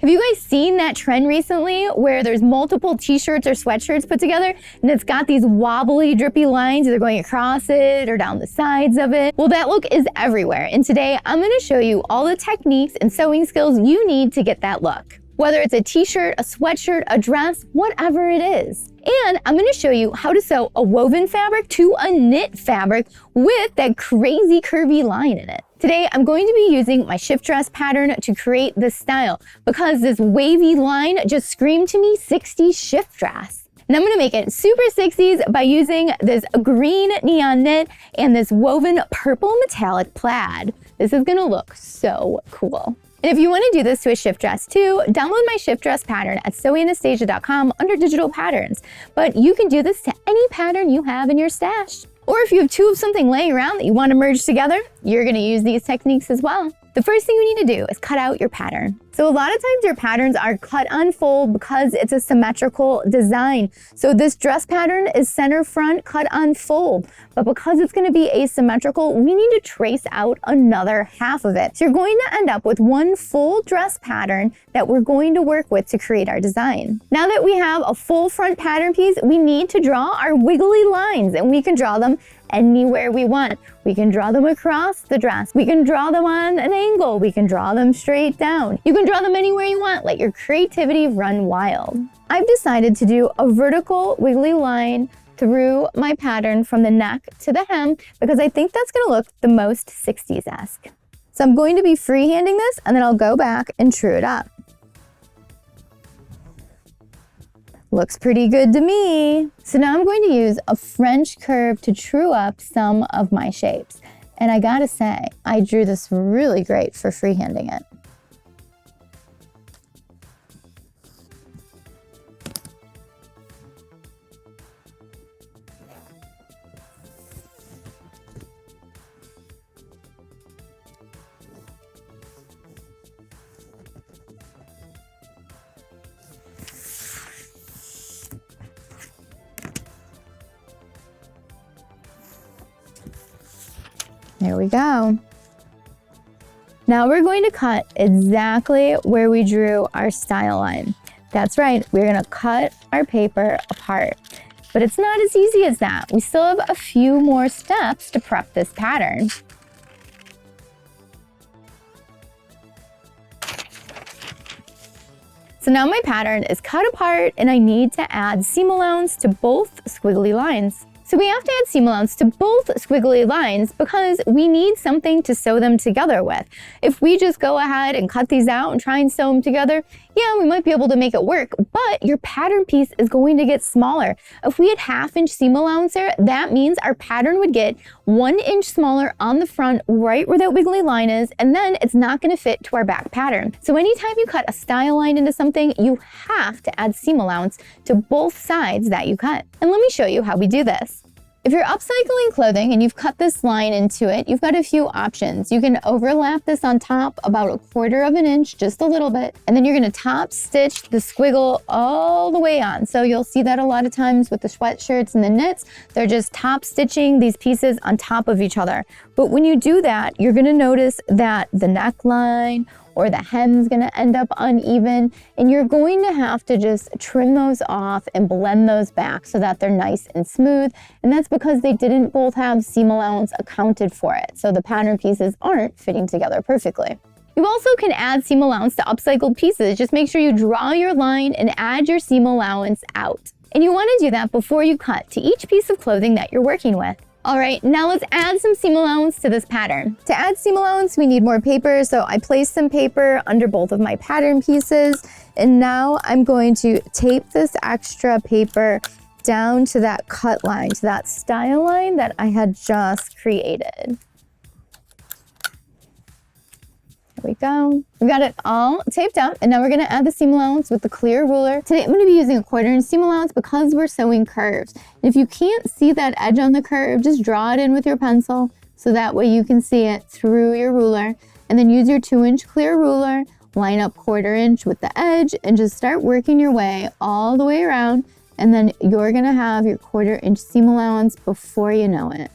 Have you guys seen that trend recently where there's multiple t-shirts or sweatshirts put together and it's got these wobbly, drippy lines either going across it or down the sides of it? Well, that look is everywhere. And today I'm going to show you all the techniques and sewing skills you need to get that look. Whether it's a t-shirt, a sweatshirt, a dress, whatever it is. And I'm going to show you how to sew a woven fabric to a knit fabric with that crazy curvy line in it. Today, I'm going to be using my shift dress pattern to create this style because this wavy line just screamed to me 60s shift dress. And I'm going to make it super 60s by using this green neon knit and this woven purple metallic plaid. This is going to look so cool. And if you want to do this to a shift dress too, download my shift dress pattern at sewanastasia.com under digital patterns. But you can do this to any pattern you have in your stash. Or if you have two of something laying around that you want to merge together, you're going to use these techniques as well. The first thing you need to do is cut out your pattern. So a lot of times your patterns are cut on fold because it's a symmetrical design. So this dress pattern is center front cut on fold, but because it's going to be asymmetrical, we need to trace out another half of it. So you're going to end up with one full dress pattern that we're going to work with to create our design. Now that we have a full front pattern piece, we need to draw our wiggly lines, and we can draw them anywhere we want. We can draw them across the dress. We can draw them on an angle. We can draw them straight down. You can draw them anywhere you want. Let your creativity run wild. I've decided to do a vertical wiggly line through my pattern from the neck to the hem because I think that's going to look the most 60s-esque. So I'm going to be freehanding this and then I'll go back and true it up. Looks pretty good to me. So now I'm going to use a French curve to true up some of my shapes. And I gotta say, I drew this really great for freehanding it. There we go. Now we're going to cut exactly where we drew our style line. That's right, we're gonna cut our paper apart. But it's not as easy as that. We still have a few more steps to prep this pattern. So now my pattern is cut apart and I need to add seam allowance to both squiggly lines. So we have to add seam allowance to both squiggly lines because we need something to sew them together with. If we just go ahead and cut these out and try and sew them together, yeah, we might be able to make it work, but your pattern piece is going to get smaller. If we had 1/2 inch seam allowance there, that means our pattern would get 1 inch smaller on the front, right where that wiggly line is, and then it's not gonna fit to our back pattern. So anytime you cut a style line into something, you have to add seam allowance to both sides that you cut. And let me show you how we do this. If you're upcycling clothing and you've cut this line into it, you've got a few options. You can overlap this on top about 1/4 inch, just a little bit, and then you're gonna top stitch the squiggle all the way on. So you'll see that a lot of times with the sweatshirts and the knits, they're just top stitching these pieces on top of each other. But when you do that, you're gonna notice that the neckline or the hem's gonna end up uneven, and you're going to have to just trim those off and blend those back so that they're nice and smooth. And that's because they didn't both have seam allowance accounted for it. So the pattern pieces aren't fitting together perfectly. You also can add seam allowance to upcycled pieces. Just make sure you draw your line and add your seam allowance out. And you wanna do that before you cut to each piece of clothing that you're working with. All right, now let's add some seam allowance to this pattern. To add seam allowance, we need more paper, so I placed some paper under both of my pattern pieces, and now I'm going to tape this extra paper down to that cut line, to that style line that I had just created. There we go. We've got it all taped up, and now we're gonna add the seam allowance with the clear ruler. Today I'm gonna be using a 1/4 inch seam allowance because we're sewing curves. And if you can't see that edge on the curve, just draw it in with your pencil so that way you can see it through your ruler. And then use your 2-inch clear ruler, line up 1/4 inch with the edge, and just start working your way all the way around. And then you're gonna have your 1/4 inch seam allowance before you know it.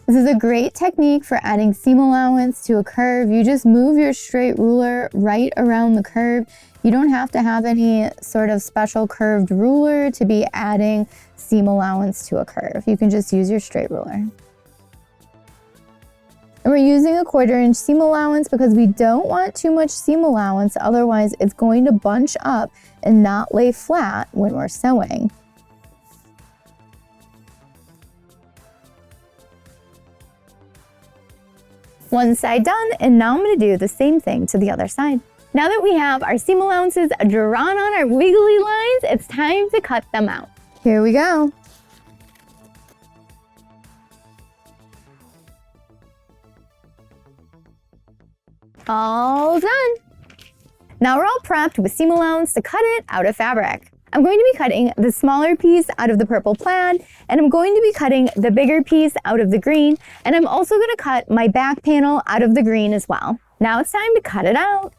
This is a great technique for adding seam allowance to a curve. You just move your straight ruler right around the curve. You don't have to have any sort of special curved ruler to be adding seam allowance to a curve. You can just use your straight ruler. And we're using a 1/4 inch seam allowance because we don't want too much seam allowance, otherwise it's going to bunch up and not lay flat when we're sewing. One side done, and now I'm going to do the same thing to the other side. Now that we have our seam allowances drawn on our wiggly lines, it's time to cut them out. Here we go. All done. Now we're all prepped with seam allowance to cut it out of fabric. I'm going to be cutting the smaller piece out of the purple plaid, and I'm going to be cutting the bigger piece out of the green, and I'm also going to cut my back panel out of the green as well. Now it's time to cut it out.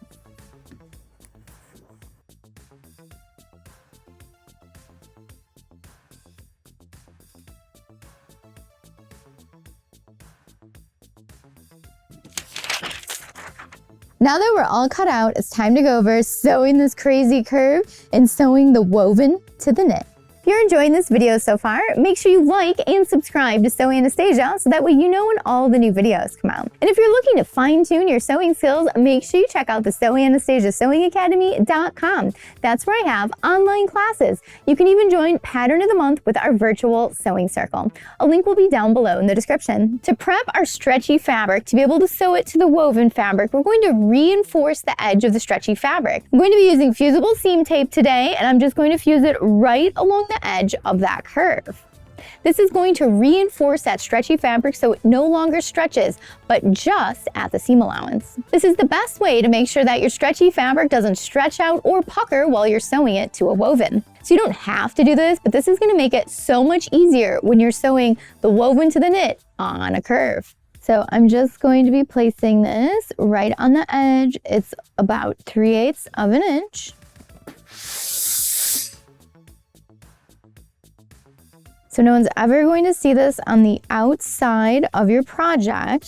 Now that we're all cut out, it's time to go over sewing this crazy curve and sewing the woven to the knit. If you're enjoying this video so far, make sure you like and subscribe to Sew Anastasia so that way you know when all the new videos come out. And if you're looking to fine-tune your sewing skills, make sure you check out the Sew Anastasia Sewing Academy.com. That's where I have online classes. You can even join Pattern of the Month with our virtual sewing circle. A link will be down below in the description. To prep our stretchy fabric to be able to sew it to the woven fabric, we're going to reinforce the edge of the stretchy fabric. I'm going to be using fusible seam tape today, and I'm just going to fuse it right along the edge of that curve. This is going to reinforce that stretchy fabric so it no longer stretches, but just at the seam allowance. This is the best way to make sure that your stretchy fabric doesn't stretch out or pucker while you're sewing it to a woven. So you don't have to do this, but this is going to make it so much easier when you're sewing the woven to the knit on a curve. So I'm just going to be placing this right on the edge. It's about 3/8 of an inch. So no one's ever going to see this on the outside of your project.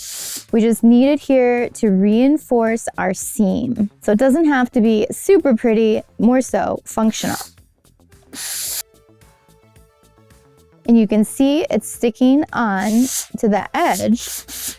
We just need it here to reinforce our seam. So it doesn't have to be super pretty, more so functional. And you can see it's sticking on to the edge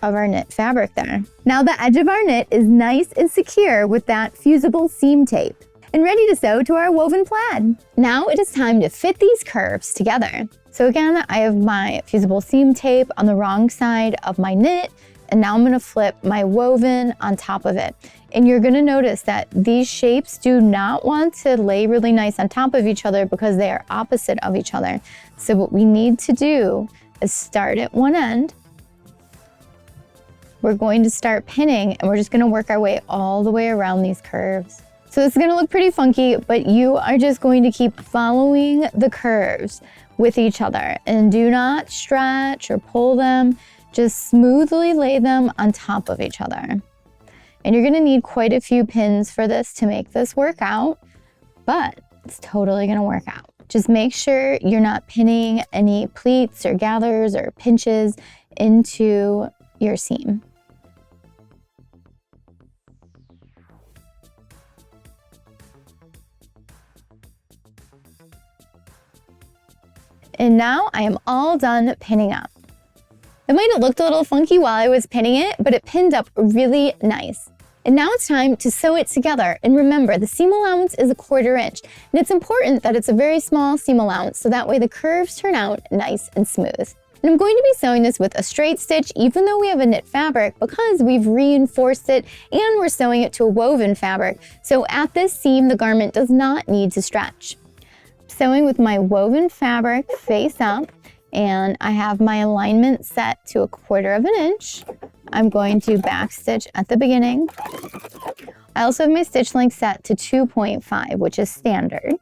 of our knit fabric there. Now the edge of our knit is nice and secure with that fusible seam tape and ready to sew to our woven plaid. Now it is time to fit these curves together. So again, I have my fusible seam tape on the wrong side of my knit, and now I'm gonna flip my woven on top of it. And you're gonna notice that these shapes do not want to lay really nice on top of each other because they are opposite of each other. So what we need to do is start at one end. We're going to start pinning, and we're just gonna work our way all the way around these curves. So this is gonna look pretty funky, but you are just going to keep following the curves with each other, and do not stretch or pull them. Just smoothly lay them on top of each other. And you're gonna need quite a few pins for this to make this work out, but it's totally gonna work out. Just make sure you're not pinning any pleats or gathers or pinches into your seam. And now I am all done pinning up. It might have looked a little funky while I was pinning it, but it pinned up really nice. And now it's time to sew it together. And remember, the seam allowance is a 1/4 inch. And it's important that it's a very small seam allowance so that way the curves turn out nice and smooth. And I'm going to be sewing this with a straight stitch even though we have a knit fabric because we've reinforced it and we're sewing it to a woven fabric. So at this seam, the garment does not need to stretch. Sewing with my woven fabric face up, and I have my alignment set to a 1/4 of an inch. I'm going to back stitch at the beginning. I also have my stitch length set to 2.5, which is standard.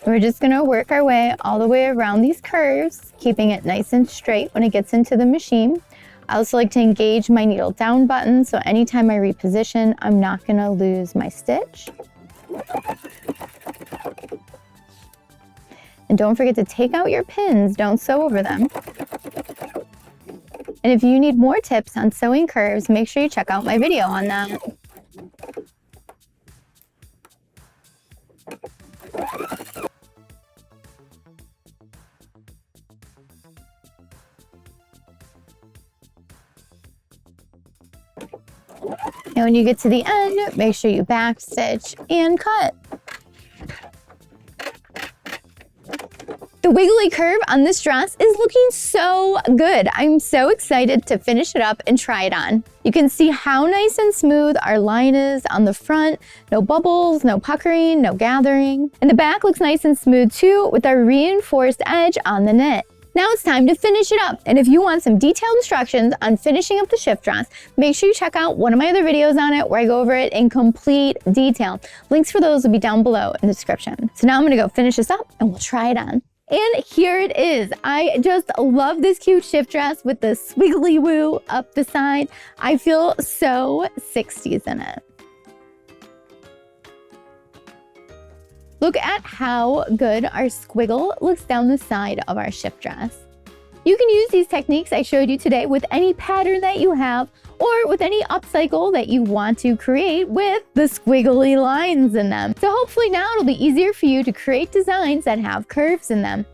We're just gonna work our way all the way around these curves, keeping it nice and straight when it gets into the machine. I also like to engage my needle down button, so anytime I reposition, I'm not gonna lose my stitch. And don't forget to take out your pins, don't sew over them. And if you need more tips on sewing curves, make sure you check out my video on that. And when you get to the end, make sure you backstitch and cut. The wiggly curve on this dress is looking so good. I'm so excited to finish it up and try it on. You can see how nice and smooth our line is on the front. No bubbles, no puckering, no gathering. And the back looks nice and smooth too with our reinforced edge on the knit. Now it's time to finish it up. And if you want some detailed instructions on finishing up the shift dress, make sure you check out one of my other videos on it where I go over it in complete detail. Links for those will be down below in the description. So now I'm gonna go finish this up and we'll try it on. And here it is. I just love this cute shift dress with the swiggly woo up the side. I feel so 60s in it. Look at how good our squiggle looks down the side of our shift dress. You can use these techniques I showed you today with any pattern that you have or with any upcycle that you want to create with the squiggly lines in them. So hopefully now it'll be easier for you to create designs that have curves in them,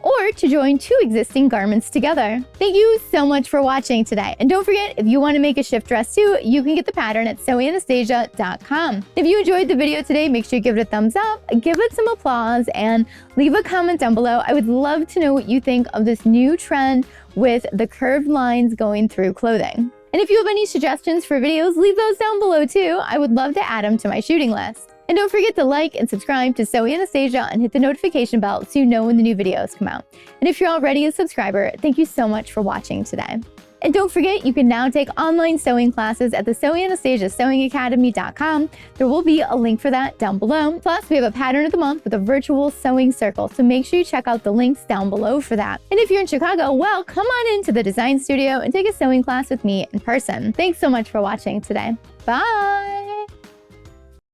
or to join two existing garments together. Thank you so much for watching today. And don't forget, if you want to make a shift dress too, you can get the pattern at sewanastasia.com. If you enjoyed the video today, make sure you give it a thumbs up, give it some applause, and leave a comment down below. I would love to know what you think of this new trend with the curved lines going through clothing. And if you have any suggestions for videos, leave those down below too. I would love to add them to my shooting list. And don't forget to like and subscribe to Sew Anastasia and hit the notification bell so you know when the new videos come out. And if you're already a subscriber, thank you so much for watching today. And don't forget, you can now take online sewing classes at the SewAnastasiaSewingAcademy.com. There will be a link for that down below. Plus, we have a pattern of the month with a virtual sewing circle, so make sure you check out the links down below for that. And if you're in Chicago, well, come on into the design studio and take a sewing class with me in person. Thanks so much for watching today. Bye!